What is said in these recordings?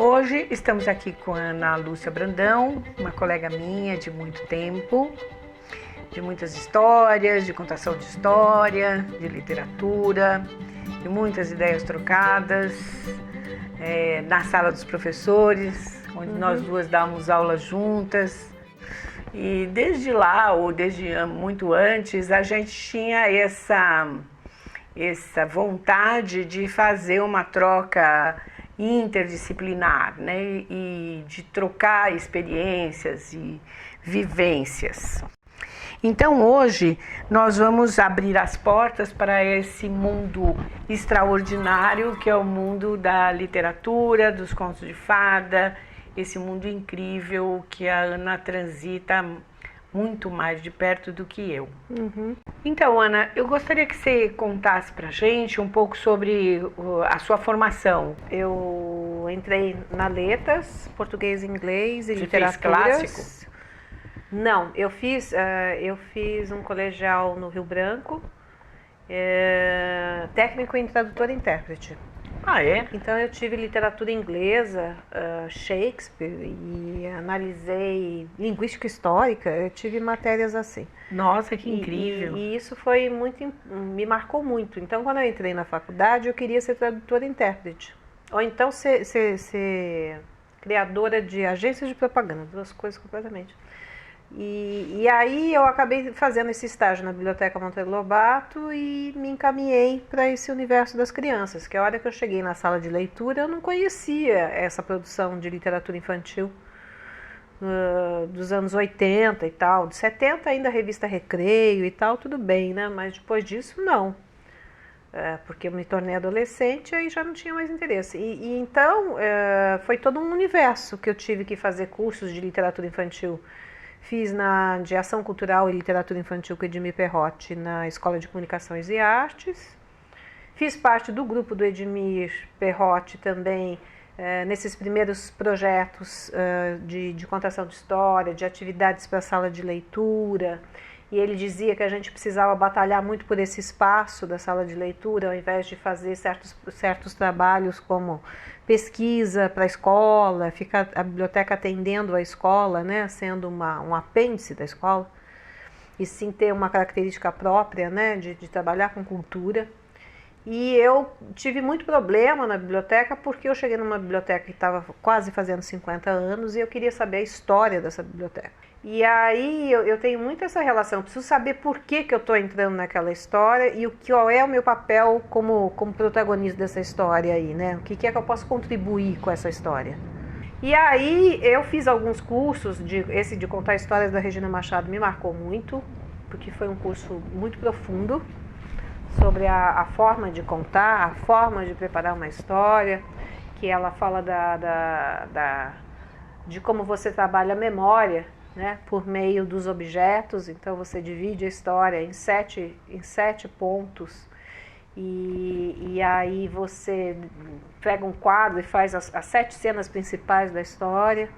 Hoje estamos aqui com a Ana Lúcia Brandão, uma colega minha de muito tempo, de muitas histórias, de contação de história, de literatura, de muitas ideias trocadas, na sala dos professores, onde nós duas dávamos aulas juntas. E desde lá, ou desde muito antes, a gente tinha essa vontade de fazer uma troca interdisciplinar, né? E de trocar experiências e vivências. Então hoje nós vamos abrir as portas para esse mundo extraordinário que é o mundo da literatura, dos contos de fada, esse mundo incrível que a Ana transita muito mais de perto do que eu. Então, Ana, eu gostaria que você contasse pra gente um pouco sobre a sua formação. Eu entrei na Letras, português e inglês e Você literaturas. fez clássico? Não, eu fiz um colegial no Rio Branco, técnico em tradutor e intérprete. Ah, é? Então eu tive literatura inglesa, Shakespeare, e analisei linguística histórica, eu tive matérias assim. Nossa, que incrível! E isso foi me marcou muito. Então quando eu entrei na faculdade eu queria ser tradutora e intérprete. Ou então ser criadora de agências de propaganda, duas coisas completamente. E aí eu acabei fazendo esse estágio na Biblioteca Monteiro Lobato e me encaminhei para esse universo das crianças, que a hora que eu cheguei na sala de leitura eu não conhecia essa produção de literatura infantil dos anos 80 e tal, de 70 ainda a revista Recreio e tal, tudo bem, né? Mas depois disso não, porque eu me tornei adolescente e aí já não tinha mais interesse. Então foi todo um universo que eu tive que fazer cursos de literatura infantil. Fiz de Ação Cultural e Literatura Infantil com Edmir Perrotti na Escola de Comunicações e Artes. Fiz parte do grupo do Edmir Perrotti também, nesses primeiros projetos de contação de história, de atividades para a sala de leitura. E ele dizia que a gente precisava batalhar muito por esse espaço da sala de leitura, ao invés de fazer certos trabalhos como pesquisa para a escola, ficar a biblioteca atendendo a escola, né, sendo um apêndice da escola, e sim ter uma característica própria, né, de trabalhar com cultura. E eu tive muito problema na biblioteca porque eu cheguei numa biblioteca que estava quase fazendo 50 anos e eu queria saber a história dessa biblioteca. E aí eu tenho muito essa relação, eu preciso saber por que eu estou entrando naquela história e qual é o meu papel como protagonista dessa história aí, né? O que é que eu posso contribuir com essa história. E aí eu fiz alguns cursos, esse de contar histórias da Regina Machado me marcou muito, porque foi um curso muito profundo sobre a forma de contar, a forma de preparar uma história, que ela fala de como você trabalha a memória, né, por meio dos objetos. Então você divide a história em sete pontos e aí você pega um quadro e faz as 7 cenas principais da história.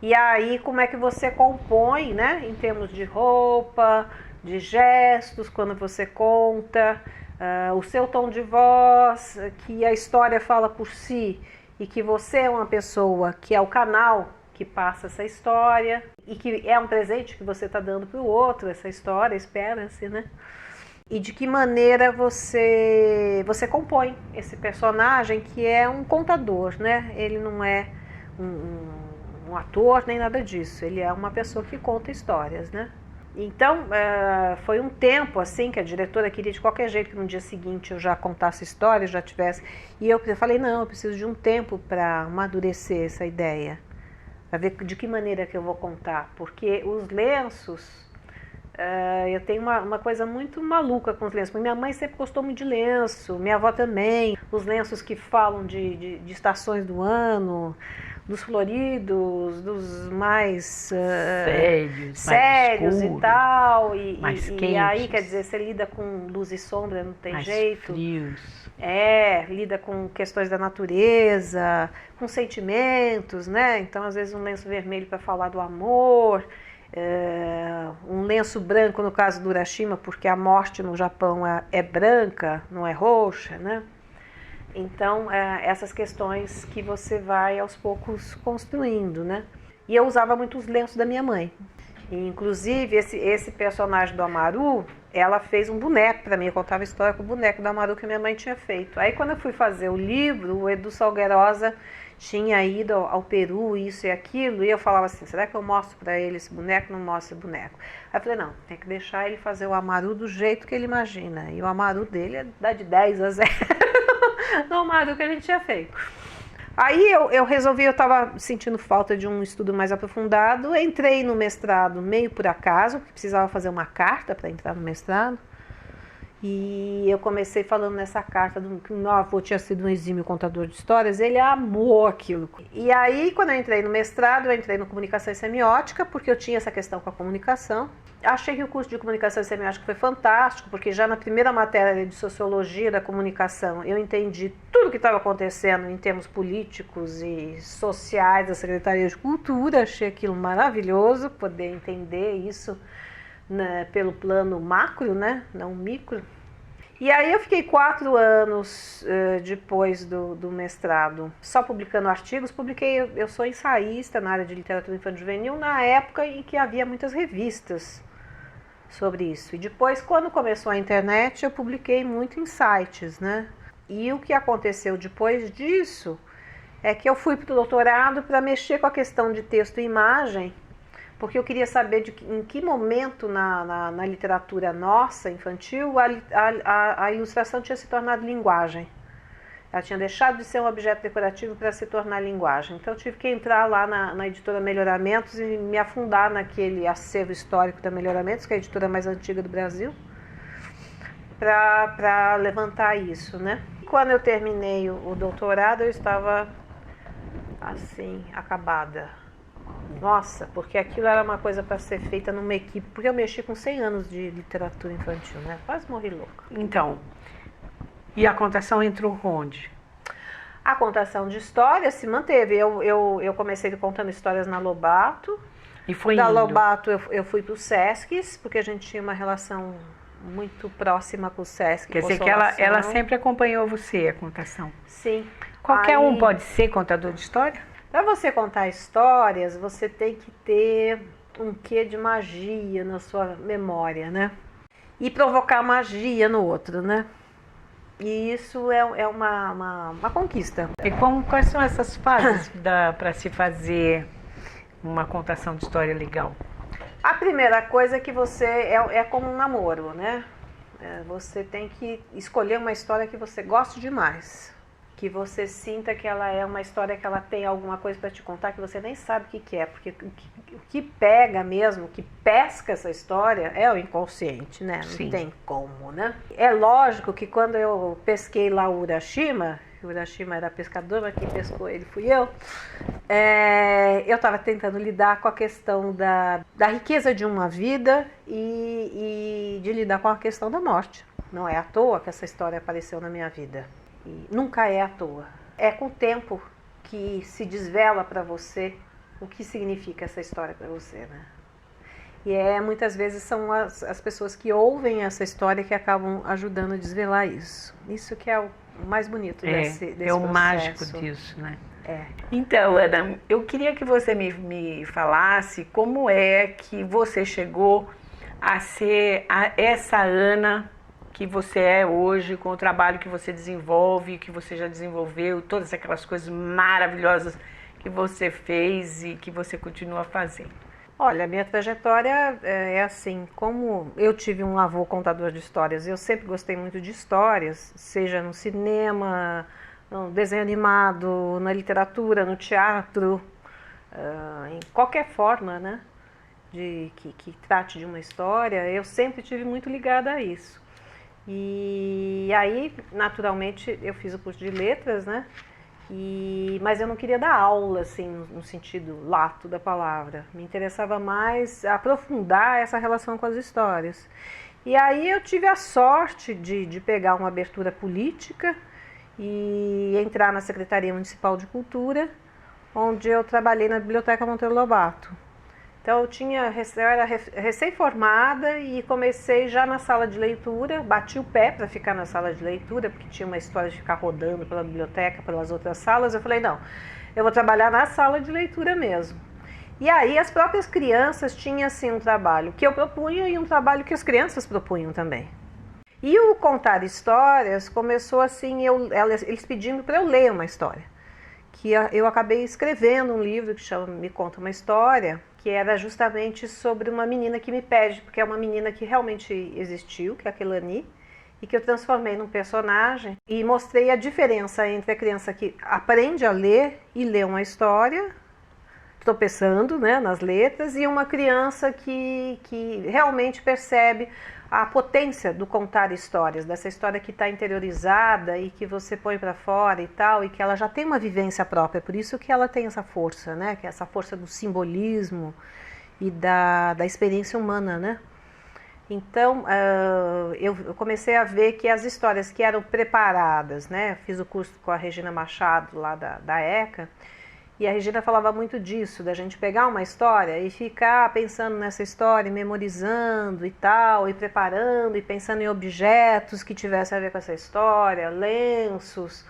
E aí como é que você compõe, né, em termos de roupa, de gestos, quando você conta, o seu tom de voz, que a história fala por si e que você é uma pessoa que é o canal que passa essa história e que é um presente que você está dando para o outro, essa história, espera-se, né? E de que maneira você compõe esse personagem que é um contador, né? Ele não é um ator nem nada disso, ele é uma pessoa que conta histórias, né? Então, foi um tempo assim que a diretora queria de qualquer jeito que no dia seguinte eu já contasse história, já tivesse. E eu falei, não, eu preciso de um tempo para amadurecer essa ideia, para ver de que maneira que eu vou contar. Porque os lenços, eu tenho uma coisa muito maluca com os lenços. Minha mãe sempre gostou muito de lenço, minha avó também. Os lenços que falam de estações do ano, dos floridos, dos mais sérios mais e tal, mais e aí, quer dizer, você lida com luz e sombra, não tem mais jeito. frios. Lida com questões da natureza, com sentimentos, né? Então, às vezes, um lenço vermelho para falar do amor, um lenço branco no caso do Urashima, porque a morte no Japão é branca, não é roxa, né? Então, essas questões que você vai aos poucos construindo, né? E eu usava muito os lenços da minha mãe. E, inclusive, esse personagem do Amaru, ela fez um boneco para mim. Eu contava a história com o boneco do Amaru que a minha mãe tinha feito. Aí, quando eu fui fazer o livro, o Edu Salgueirosa tinha ido ao Peru, isso e aquilo, e eu falava assim, será que eu mostro para ele esse boneco? Não mostro esse boneco. Aí eu falei, não, tem que deixar ele fazer o Amaru do jeito que ele imagina. E o Amaru dele dá de 10-0 no Amaru que a gente tinha feito. Aí eu resolvi, eu estava sentindo falta de um estudo mais aprofundado, entrei no mestrado meio por acaso, porque precisava fazer uma carta para entrar no mestrado. E eu comecei falando nessa carta que o meu avô tinha sido um exímio contador de histórias, ele amou aquilo. E aí, quando eu entrei no mestrado, eu entrei no comunicação e semiótica, porque eu tinha essa questão com a comunicação. Achei que o curso de comunicação e semiótica foi fantástico, porque já na primeira matéria de sociologia da comunicação, eu entendi tudo o que estava acontecendo em termos políticos e sociais da Secretaria de Cultura. Achei aquilo maravilhoso, poder entender isso, né, pelo plano macro, né, não micro. E aí eu fiquei 4 anos depois do mestrado só publicando artigos. Eu sou ensaísta na área de literatura infantil juvenil na época em que havia muitas revistas sobre isso. E depois, quando começou a internet, eu publiquei muito em sites, né? E o que aconteceu depois disso é que eu fui para o doutorado para mexer com a questão de texto e imagem, porque eu queria saber em que momento na literatura nossa, infantil, a ilustração tinha se tornado linguagem. Ela tinha deixado de ser um objeto decorativo para se tornar linguagem. Então eu tive que entrar lá na editora Melhoramentos e me afundar naquele acervo histórico da Melhoramentos, que é a editora mais antiga do Brasil, para levantar isso, né? Quando eu terminei o doutorado, eu estava assim, acabada. Nossa, porque aquilo era uma coisa para ser feita numa equipe, porque eu mexi com 100 anos de literatura infantil, né? Quase morri louca. Então, e a contação entrou onde? A contação de histórias se manteve. Eu comecei contando histórias na Lobato. E foi da indo. Lobato eu fui para o Sescs, porque a gente tinha uma relação muito próxima com o Sesc. Quer dizer que ela sempre acompanhou você, a contação. Sim. Qualquer um pode ser contador de história? Para você contar histórias, você tem que ter um quê de magia na sua memória, né? E provocar magia no outro, né? E isso é uma conquista. E quais são essas fases para se fazer uma contação de história legal? A primeira coisa é que você é como um namoro, né? Você tem que escolher uma história que você goste demais. Que você sinta que ela é uma história que ela tem alguma coisa para te contar que você nem sabe o que é, porque o que pega mesmo, o que pesca essa história é o inconsciente, né? Não Sim. tem como, né? É lógico que quando eu pesquei lá o Urashima era pescador, mas quem pescou ele fui eu estava tentando lidar com a questão da riqueza de uma vida e de lidar com a questão da morte. Não é à toa que essa história apareceu na minha vida. E nunca é à toa. É com o tempo que se desvela para você o que significa essa história para você, né? E muitas vezes são as pessoas que ouvem essa história que acabam ajudando a desvelar isso. Isso que é o mais bonito desse processo. O mágico disso, né? Então, Ana, eu queria que você me falasse como é que você chegou a ser essa Ana que você é hoje, com o trabalho que você desenvolve, que você já desenvolveu, todas aquelas coisas maravilhosas que você fez e que você continua fazendo. Olha, a minha trajetória é assim, como eu tive um avô contador de histórias, eu sempre gostei muito de histórias, seja no cinema, no desenho animado, na literatura, no teatro, em qualquer forma, né, que trate de uma história, eu sempre tive muito ligada a isso. E aí, naturalmente, eu fiz o curso de letras, né? Mas eu não queria dar aula, assim, no sentido lato da palavra. Me interessava mais aprofundar essa relação com as histórias. E aí eu tive a sorte de pegar uma abertura política e entrar na Secretaria Municipal de Cultura, onde eu trabalhei na Biblioteca Monteiro Lobato. Então eu era recém-formada e comecei já na sala de leitura, bati o pé para ficar na sala de leitura, porque tinha uma história de ficar rodando pela biblioteca, pelas outras salas. Eu falei, não, eu vou trabalhar na sala de leitura mesmo. E aí as próprias crianças tinham assim um trabalho que eu propunha e um trabalho que as crianças propunham também. E o contar histórias começou assim, eles pedindo para eu ler uma história. Que eu acabei escrevendo um livro que chama Me Conta uma História, que era justamente sobre uma menina que me pede, porque é uma menina que realmente existiu, que é a Kelani, e que eu transformei num personagem e mostrei a diferença entre a criança que aprende a ler e lê uma história, tropeçando, né, nas letras, e uma criança que realmente percebe a potência do contar histórias, dessa história que está interiorizada e que você põe para fora e tal, e que ela já tem uma vivência própria, por isso que ela tem essa força, né, que é essa força do simbolismo e da experiência humana, né. Então, eu comecei a ver que as histórias que eram preparadas, né, fiz o curso com a Regina Machado lá da ECA, e a Regina falava muito disso, da gente pegar uma história e ficar pensando nessa história, memorizando e tal, e preparando, e pensando em objetos que tivessem a ver com essa história, lenços,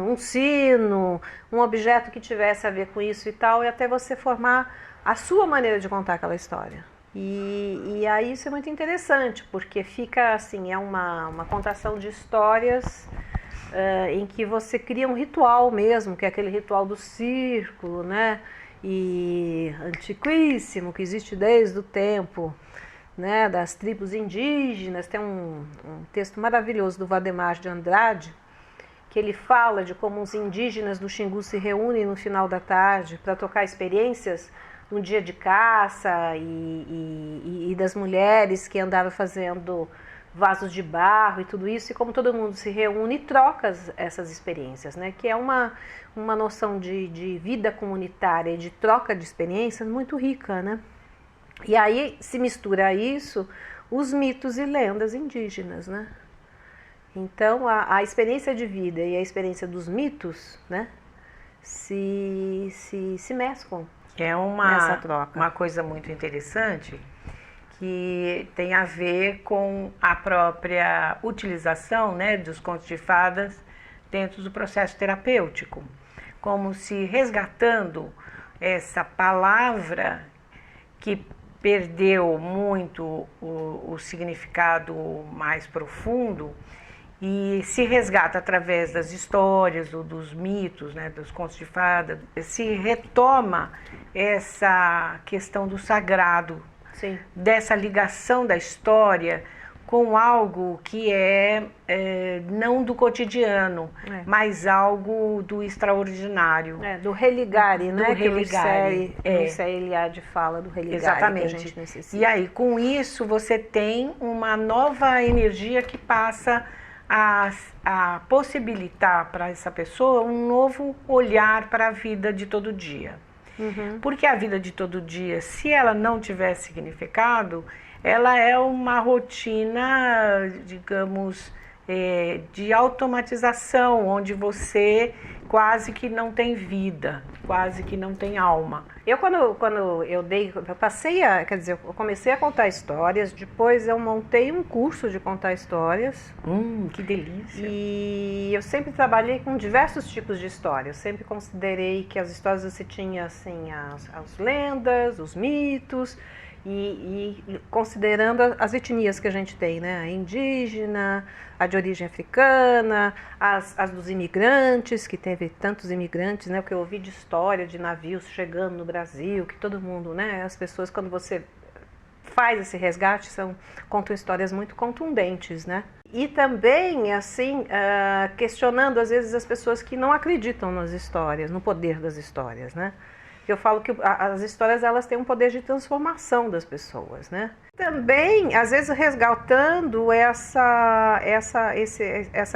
um sino, um objeto que tivesse a ver com isso e tal, e até você formar a sua maneira de contar aquela história. E aí isso é muito interessante, porque fica assim, é uma contação de histórias em que você cria um ritual mesmo, que é aquele ritual do círculo, né? E antiquíssimo, que existe desde o tempo, né, das tribos indígenas. Tem um texto maravilhoso do Valdemar de Andrade, que ele fala de como os indígenas do Xingu se reúnem no final da tarde para trocar experiências no dia de caça e das mulheres que andaram fazendo vasos de barro e tudo isso, e como todo mundo se reúne e troca essas experiências, né? Que é uma noção de vida comunitária, de troca de experiências muito rica, né? E aí se mistura a isso os mitos e lendas indígenas, né? Então a experiência de vida e a experiência dos mitos, né, se mesclam. É Nessa troca. Uma coisa muito interessante que tem a ver com a própria utilização, né, dos contos de fadas dentro do processo terapêutico, como se resgatando essa palavra que perdeu muito o significado mais profundo e se resgata através das histórias ou dos mitos, né, dos contos de fadas, se retoma essa questão do sagrado. Sim. Dessa ligação da história com algo que não do cotidiano, mas algo do extraordinário. Do religare, né? Do religare. Que o Luís Eliade fala do religare. Exatamente. Que a gente necessita. E aí, com isso, você tem uma nova energia que passa a possibilitar para essa pessoa um novo olhar para a vida de todo dia. Uhum. Porque a vida de todo dia, se ela não tiver significado, ela é uma rotina, digamos, de automatização, onde você quase que não tem vida, quase que não tem alma. Eu quando eu comecei a contar histórias, depois eu montei um curso de contar histórias. Que delícia! E eu sempre trabalhei com diversos tipos de histórias. Sempre considerei que as histórias você tinha assim as lendas, os mitos, e considerando as etnias que a gente tem, né? A indígena, a de origem africana, as dos imigrantes, que teve tantos imigrantes, né? O que eu ouvi de história de navios chegando no Brasil, que todo mundo, né? As pessoas, quando você faz esse resgate, contam histórias muito contundentes, né? E também, assim, questionando às vezes as pessoas que não acreditam nas histórias, no poder das histórias, né? Eu falo que as histórias, elas têm um poder de transformação das pessoas, né? Também, às vezes, resgatando essa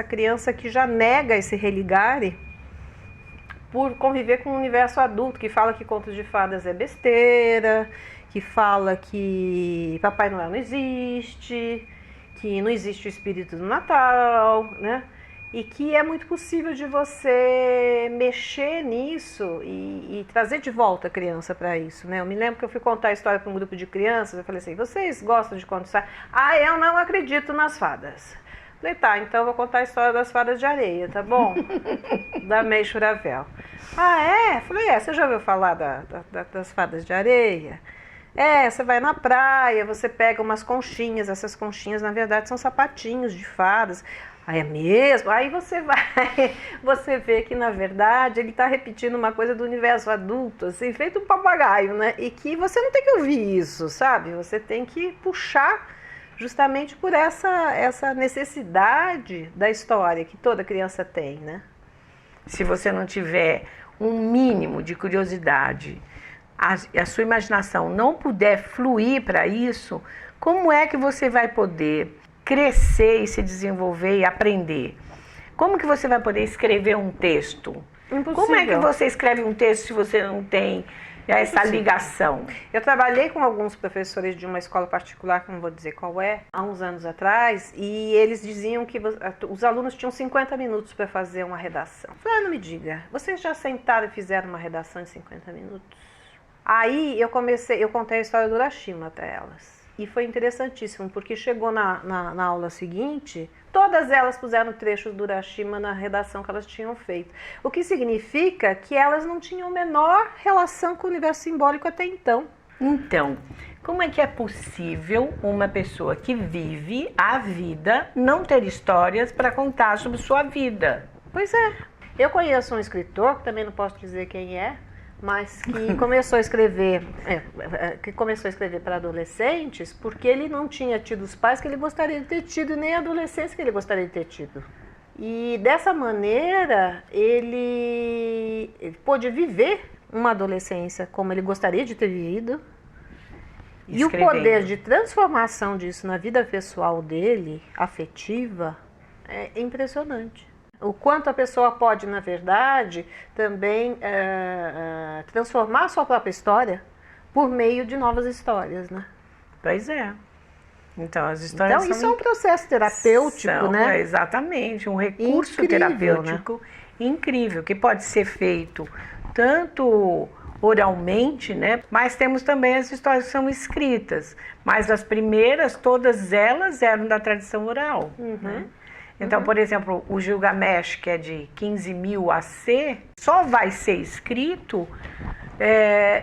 criança que já nega esse religare por conviver com o universo adulto, que fala que contos de fadas é besteira, que fala que Papai Noel não existe, que não existe o espírito do Natal, né? e que é muito possível de você mexer nisso e trazer de volta a criança para isso, né? Eu me lembro que eu fui contar a história para um grupo de crianças, eu falei assim, vocês gostam de contar história? Ah, eu não acredito nas fadas. Falei, tá, então eu vou contar a história das fadas de areia, tá bom? Da May Churavel. Ah, é? Falei, você já ouviu falar das fadas de areia? Você vai na praia, você pega umas conchinhas, essas conchinhas na verdade são sapatinhos de fadas. Aí é mesmo? Aí você vê que na verdade ele está repetindo uma coisa do universo adulto, assim, feito um papagaio, né? E que você não tem que ouvir isso, sabe? Você tem que puxar justamente por essa necessidade da história que toda criança tem, né? Se você não tiver um mínimo de curiosidade, a sua imaginação não puder fluir para isso, como é que você vai poder crescer e se desenvolver e aprender? Como que você vai poder escrever um texto? Impossível. Como é que você escreve um texto se você não tem essa ligação? Eu trabalhei com alguns professores de uma escola particular, que não vou dizer qual é, há uns anos atrás, e eles diziam que os alunos tinham 50 minutos para fazer uma redação. Eu falei, não me diga, vocês já sentaram e fizeram uma redação em 50 minutos? Aí eu contei a história do Urashima para elas. E foi interessantíssimo, porque chegou na aula seguinte, todas elas puseram trechos do Urashima na redação que elas tinham feito. O que significa que elas não tinham a menor relação com o universo simbólico até então. Então, como é que é possível uma pessoa que vive a vida não ter histórias para contar sobre sua vida? Pois é. Eu conheço um escritor, que também não posso dizer quem é, mas que começou a escrever para adolescentes porque ele não tinha tido os pais que ele gostaria de ter tido, nem a adolescência que ele gostaria de ter tido. E dessa maneira ele pôde viver uma adolescência como ele gostaria de ter vivido. E o poder de transformação disso na vida pessoal dele, afetiva, é impressionante. O quanto a pessoa pode, na verdade, também transformar a sua própria história por meio de novas histórias, né? Pois é. Então, as histórias isso é um processo terapêutico, né? Exatamente, um recurso incrível, terapêutico, né? Incrível, que pode ser feito tanto oralmente, né? Mas temos também as histórias que são escritas. Mas as primeiras, todas elas eram da tradição oral, né? Então, por exemplo, o Gilgamesh, que é de 15.000 AC, só vai ser escrito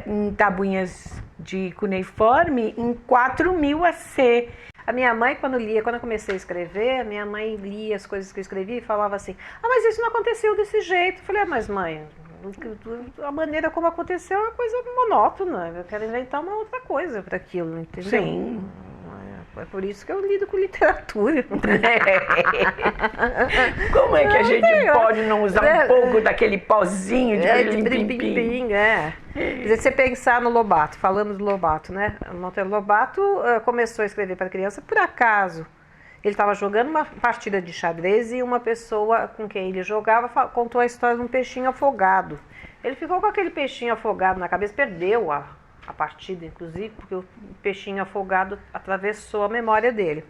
em tabuinhas de cuneiforme em 4.000 AC. A minha mãe, quando eu comecei a escrever, a minha mãe lia as coisas que eu escrevia e falava assim, mas isso não aconteceu desse jeito. Eu falei, mas mãe, a maneira como aconteceu é uma coisa monótona, eu quero inventar uma outra coisa para aquilo, entendeu? Sim. É por isso que eu lido com literatura. Como é que a gente pode não usar um pouco daquele pozinho de pirim-pim-pim? Quer dizer, você pensar no Lobato, falando do Lobato, né? O Monteiro Lobato começou a escrever para criança por acaso. Ele estava jogando uma partida de xadrez e uma pessoa com quem ele jogava contou a história de um peixinho afogado. Ele ficou com aquele peixinho afogado na cabeça, perdeu a partida, inclusive, porque o peixinho afogado atravessou a memória dele.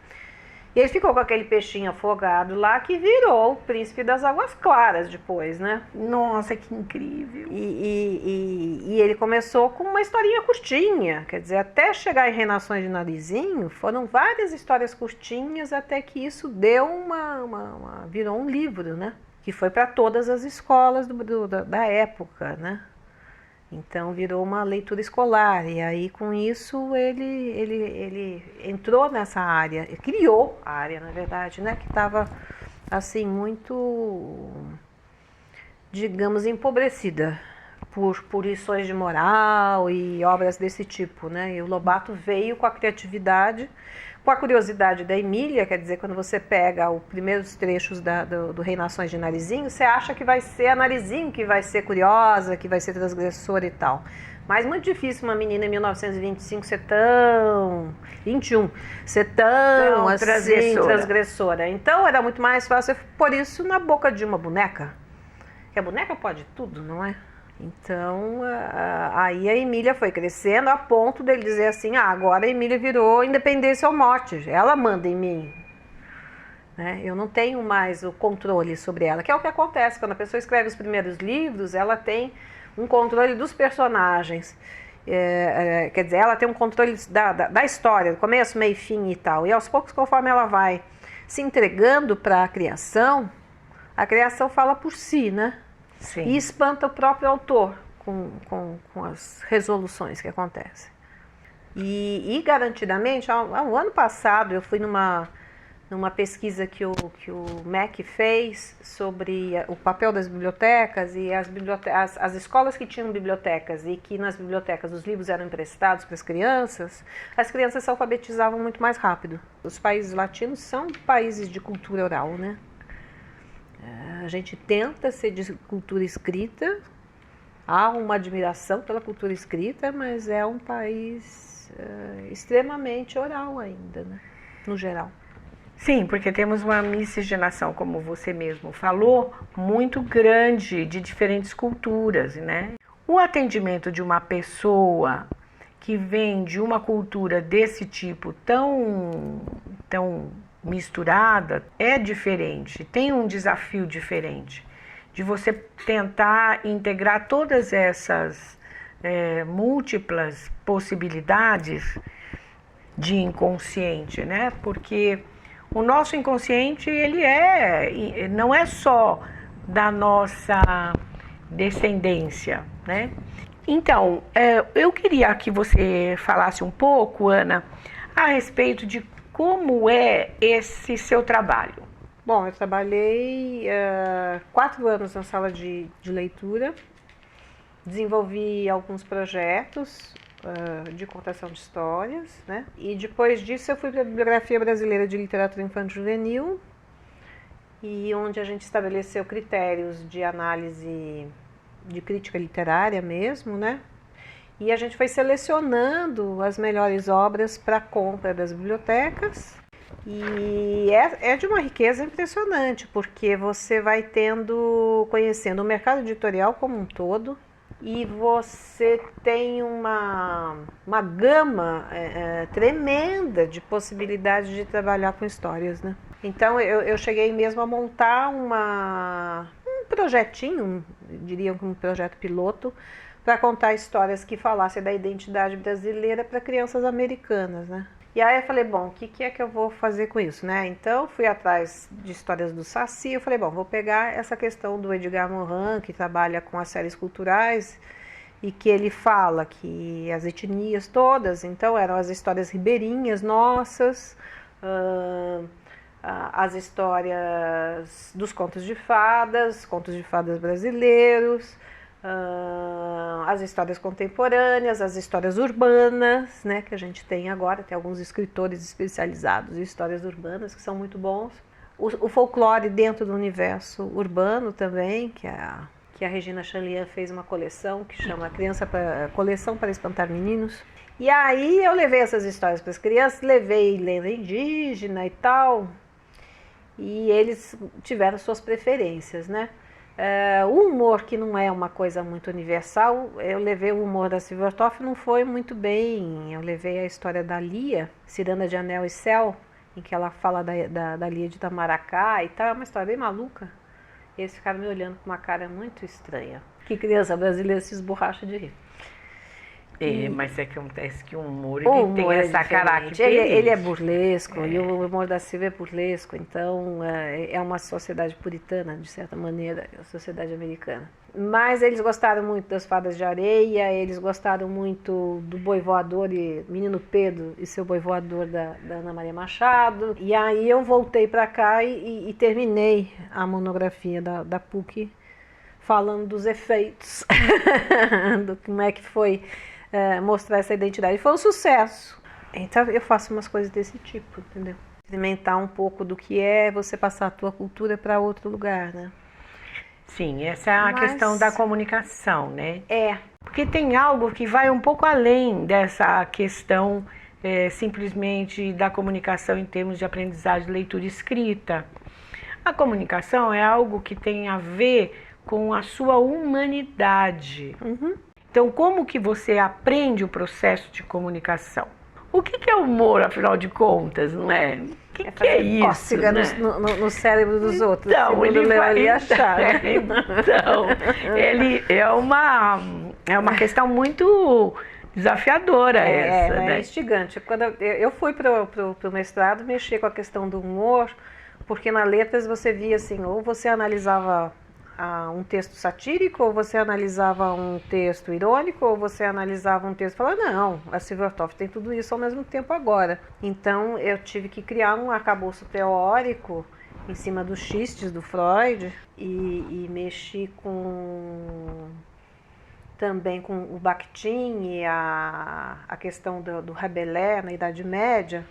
E ele ficou com aquele peixinho afogado lá, que virou o príncipe das águas claras depois, né? Nossa, que incrível! E ele começou com uma historinha curtinha, quer dizer, até chegar em Reinações de Narizinho, foram várias histórias curtinhas, até que isso deu virou um livro, né? Que foi para todas as escolas da época, né? Então virou uma leitura escolar, e aí com isso ele entrou nessa área, criou a área, na verdade, né, que estava assim muito, digamos, empobrecida por lições de moral e obras desse tipo, né? E o Lobato veio com a criatividade, com a curiosidade da Emília, quer dizer, quando você pega os primeiros trechos do Reinações de Narizinho, você acha que vai ser a Narizinho que vai ser curiosa, que vai ser transgressora e tal. Mas muito difícil uma menina em 1925 ser tão... 21, ser tão assim, transgressora. Então era muito mais fácil pôr isso na boca de uma boneca. Porque a boneca pode tudo, não é? Então, aí a Emília foi crescendo a ponto dele dizer assim, agora a Emília virou independência ou morte, ela manda em mim. né? Eu não tenho mais o controle sobre ela, que é o que acontece quando a pessoa escreve os primeiros livros, ela tem um controle dos personagens. Quer dizer, ela tem um controle da história, do começo, meio e fim e tal. E aos poucos, conforme ela vai se entregando para a criação fala por si, né? Sim. E espanta o próprio autor com as resoluções que acontecem. E garantidamente, o ano passado eu fui numa pesquisa que o MEC fez sobre o papel das bibliotecas e as escolas que tinham bibliotecas e que nas bibliotecas os livros eram emprestados para as crianças se alfabetizavam muito mais rápido. Os países latinos são países de cultura oral, né? A gente tenta ser de cultura escrita, há uma admiração pela cultura escrita, mas é um país extremamente oral ainda, né? No geral. Sim, porque temos uma miscigenação, como você mesmo falou, muito grande de diferentes culturas, né? O atendimento de uma pessoa que vem de uma cultura desse tipo tão misturada é diferente, tem um desafio diferente de você tentar integrar todas essas múltiplas possibilidades de inconsciente, né? Porque o nosso inconsciente, ele não é só da nossa descendência, né? Então, eu queria que você falasse um pouco, Ana, a respeito de como é esse seu trabalho. Bom, eu trabalhei 4 anos na sala de leitura, desenvolvi alguns projetos de contação de histórias, né? E depois disso eu fui para a Bibliografia Brasileira de Literatura Infantil Juvenil, e onde a gente estabeleceu critérios de análise de crítica literária mesmo, né? E a gente foi selecionando as melhores obras para compra das bibliotecas. E é de uma riqueza impressionante, porque você vai conhecendo o mercado editorial como um todo, e você tem uma gama tremenda de possibilidades de trabalhar com histórias, né? Então eu cheguei mesmo a montar um projetinho, diria um projeto piloto, para contar histórias que falassem da identidade brasileira para crianças americanas, né? E aí eu falei, bom, o que é que eu vou fazer com isso, né? Então fui atrás de histórias do Saci, eu falei, bom, vou pegar essa questão do Edgar Morin, que trabalha com as séries culturais, e que ele fala que as etnias todas, então eram as histórias ribeirinhas nossas, as histórias dos contos de fadas brasileiros, as histórias contemporâneas, as histórias urbanas, né, que a gente tem agora, tem alguns escritores especializados em histórias urbanas que são muito bons. O folclore dentro do universo urbano também, que a Regina Chanlian fez uma coleção que chama Coleção para Espantar Meninos. E aí eu levei essas histórias para as crianças, levei lenda indígena e tal, e eles tiveram suas preferências, né? O humor, que não é uma coisa muito universal, eu levei o humor da Silvia Toff, não foi muito bem. Eu levei a história da Lia, Ciranda de Anel e Céu, em que ela fala da Lia de Itamaracá e tal, é uma história bem maluca. E eles ficaram me olhando com uma cara muito estranha. Que criança brasileira se esborracha de rir. Mas acontece que o humor tem essa característica. Ele é burlesco, e o humor da Silvia é burlesco, então é uma sociedade puritana, de certa maneira, a sociedade americana. Mas eles gostaram muito das Fadas de Areia, eles gostaram muito do Boi Voador e Menino Pedro e seu Boi Voador da Ana Maria Machado. E aí eu voltei para cá e terminei a monografia da PUC falando dos efeitos, do como é que foi mostrar essa identidade. Foi um sucesso. Então eu faço umas coisas desse tipo, entendeu? Experimentar um pouco do que é você passar a tua cultura para outro lugar, né? Sim, essa é a questão da comunicação, né? Porque tem algo que vai um pouco além dessa questão simplesmente da comunicação em termos de aprendizagem, leitura e escrita. A comunicação é algo que tem a ver com a sua humanidade. Uhum. Então, como que você aprende o processo de comunicação? O que é humor, afinal de contas, não é? O que é isso? Cócega, né? no cérebro dos outros. Então, ele vai achar. Então, ele é uma questão muito desafiadora essa, né? É instigante. Quando eu fui para o mestrado mexer com a questão do humor, porque na letras você via assim, ou você analisava um texto satírico, ou você analisava um texto irônico, ou você analisava um texto e falava, não, a Silvertoft tem tudo isso ao mesmo tempo agora. Então eu tive que criar um arcabouço teórico em cima dos xistes do Freud e mexi também com o Bakhtin e a questão do Rabelais na Idade Média,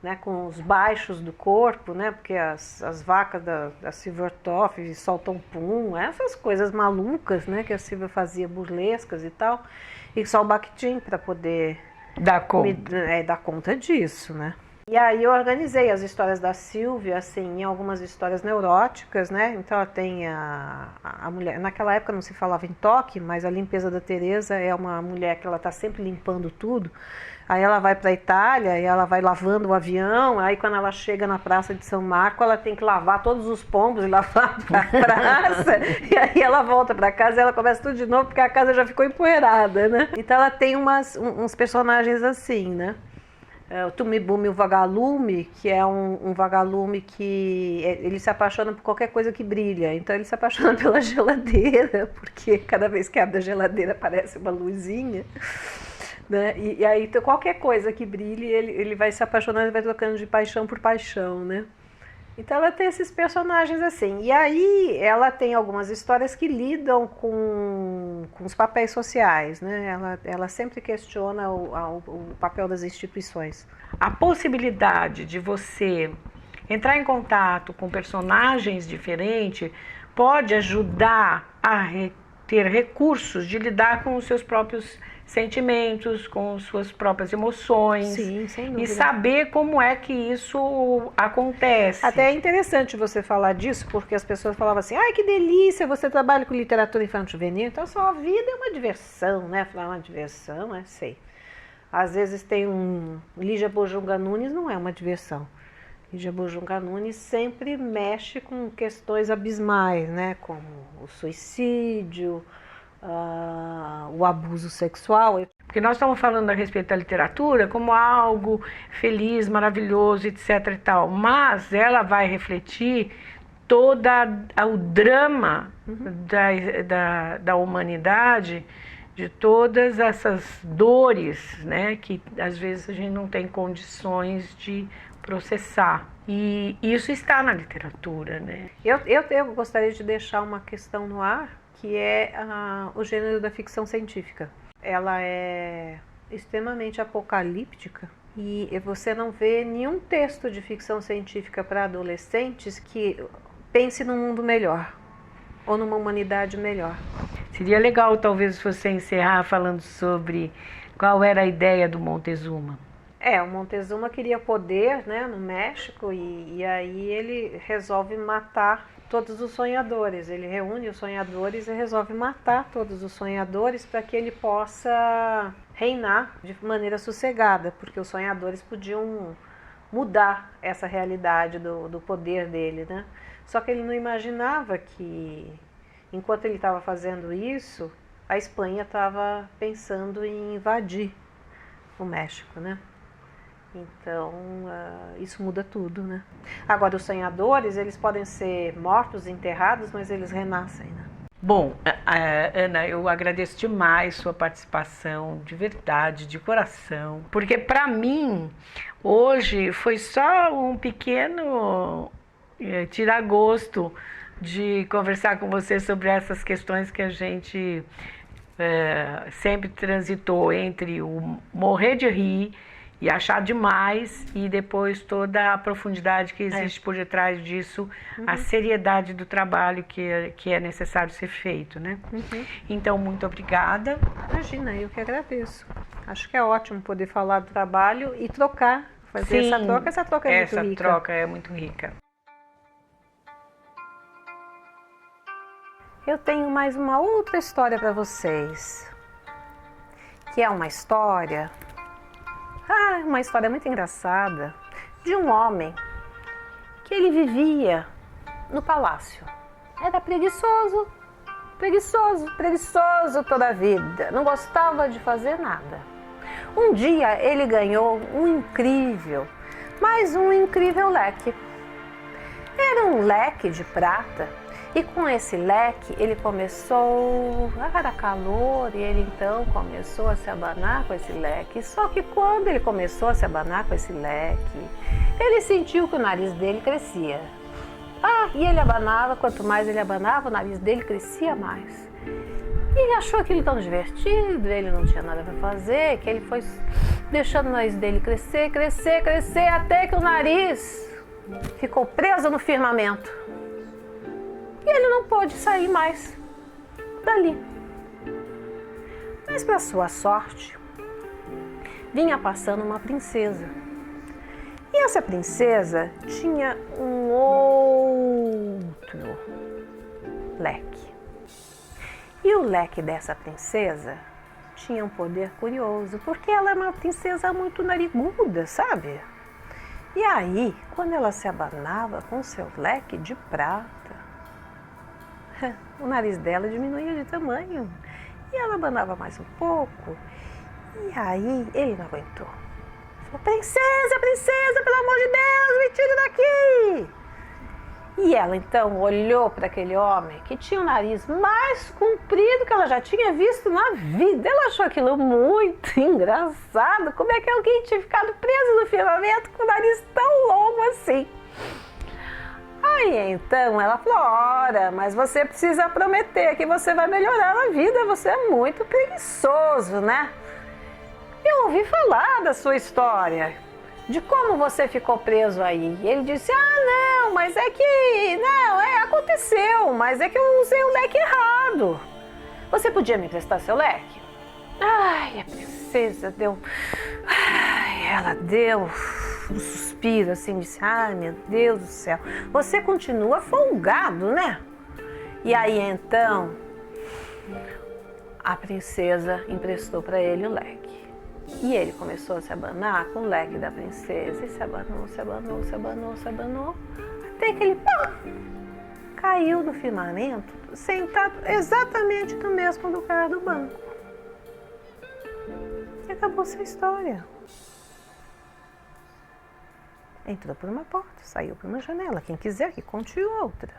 né, com os baixos do corpo, né, porque as vacas da Silvertoft soltam pum, essas coisas malucas, né, que a Silvia fazia, burlescas e tal, e só o Bakhtin para poder dar conta disso, né. E aí eu organizei as histórias da Silvia, assim, em algumas histórias neuróticas, né? Então ela tem a mulher, naquela época não se falava em toque, mas a limpeza da Teresa é uma mulher que ela está sempre limpando tudo. Aí ela vai para a Itália e ela vai lavando o avião, aí quando ela chega na Praça de São Marco, ela tem que lavar todos os pombos e lavar a praça, e aí ela volta para casa e ela começa tudo de novo, porque a casa já ficou empoeirada, né? Então ela tem uns personagens assim, né? O Tumibum e o Vagalume, que é um vagalume que ele se apaixona por qualquer coisa que brilha. Então ele se apaixona pela geladeira, porque cada vez que abre a geladeira aparece uma luzinha, né? E aí então, qualquer coisa que brilhe, ele vai se apaixonando e vai trocando de paixão por paixão, né? Então ela tem esses personagens assim. E aí ela tem algumas histórias que lidam com os papéis sociais, né? Ela sempre questiona o papel das instituições. A possibilidade de você entrar em contato com personagens diferentes pode ajudar a ter recursos de lidar com os seus próprios sentimentos, com suas próprias emoções. Sim, sem dúvida. E saber como é que isso acontece. Até é interessante você falar disso, porque as pessoas falavam assim, ai que delícia, você trabalha com literatura infanto-juvenil, então sua vida é uma diversão, né? Falar uma diversão, sei. Às vezes tem Lígia Bojunga Nunes não é uma diversão. Lígia Bojunga Nunes sempre mexe com questões abismais, né? Como o suicídio, o abuso sexual. Porque nós estamos falando a respeito da literatura como algo feliz, maravilhoso, etc. e tal, mas ela vai refletir todo o drama da humanidade, de todas essas dores, né, que às vezes a gente não tem condições de processar. E isso está na literatura, né? Eu gostaria de deixar uma questão no ar, que é o gênero da ficção científica. Ela é extremamente apocalíptica e você não vê nenhum texto de ficção científica para adolescentes que pense num mundo melhor ou numa humanidade melhor. Seria legal talvez você encerrar falando sobre qual era a ideia do Montezuma. O Montezuma queria poder, né, no México e aí ele resolve matar todos os sonhadores. Ele reúne os sonhadores e resolve matar todos os sonhadores para que ele possa reinar de maneira sossegada, porque os sonhadores podiam mudar essa realidade do poder dele, né? Só que ele não imaginava que, enquanto ele estava fazendo isso, a Espanha estava pensando em invadir o México, né? Então, isso muda tudo, né? Agora, os sonhadores, eles podem ser mortos, enterrados, mas eles renascem, né? Bom, Ana, eu agradeço demais sua participação, de verdade, de coração, porque para mim, hoje, foi só um pequeno tira-gosto de conversar com você sobre essas questões que a gente sempre transitou entre o morrer de rir e achar demais, e depois toda a profundidade que existe por detrás disso, a seriedade do trabalho que é necessário ser feito, né? Então, muito obrigada. Imagina, eu que agradeço. Acho que é ótimo poder falar do trabalho e trocar, fazer essa troca. Essa troca é muito rica. Essa troca é muito rica. Eu tenho mais uma outra história para vocês, que é uma história muito engraçada, de um homem que ele vivia no palácio. Era preguiçoso, preguiçoso toda a vida. Não gostava de fazer nada. Um dia ele ganhou mais um incrível leque. Era um leque de prata. E com esse leque ele começou, era calor, e ele então começou a se abanar com esse leque. Só que quando ele começou a se abanar com esse leque, ele sentiu que o nariz dele crescia. E ele abanava, quanto mais ele abanava, o nariz dele crescia mais. E ele achou aquilo tão divertido, ele não tinha nada para fazer, que ele foi deixando o nariz dele crescer, até que o nariz ficou preso no firmamento. E ele não pôde sair mais dali. Mas, para sua sorte, vinha passando uma princesa. E essa princesa tinha um outro leque. E o leque dessa princesa tinha um poder curioso, porque ela é uma princesa muito nariguda, sabe? E aí, quando ela se abanava com seu leque de prata, o nariz dela diminuía de tamanho e ela abanava mais um pouco. E aí ele não aguentou. Falou: princesa, pelo amor de Deus, me tire daqui! E ela então olhou para aquele homem que tinha o nariz mais comprido que ela já tinha visto na vida. Ela achou aquilo muito engraçado. Como é que alguém tinha ficado preso no firmamento com o nariz tão longo assim? Aí então ela falou: ora, mas você precisa prometer que você vai melhorar na vida, você é muito preguiçoso, né? Eu ouvi falar da sua história, de como você ficou preso aí. E ele disse: não, mas é que, aconteceu, mas é que eu usei o leque errado. Você podia me emprestar seu leque? A princesa ela deu um suspiro assim, disse: meu Deus do céu, você continua folgado, né? E aí então a princesa emprestou para ele o leque. E ele começou a se abanar com o leque da princesa. E se abanou, até que ele caiu do firmamento, sentado exatamente no mesmo lugar do banco. E acabou sua história. Entrou por uma porta, saiu por uma janela. Quem quiser que conte outra.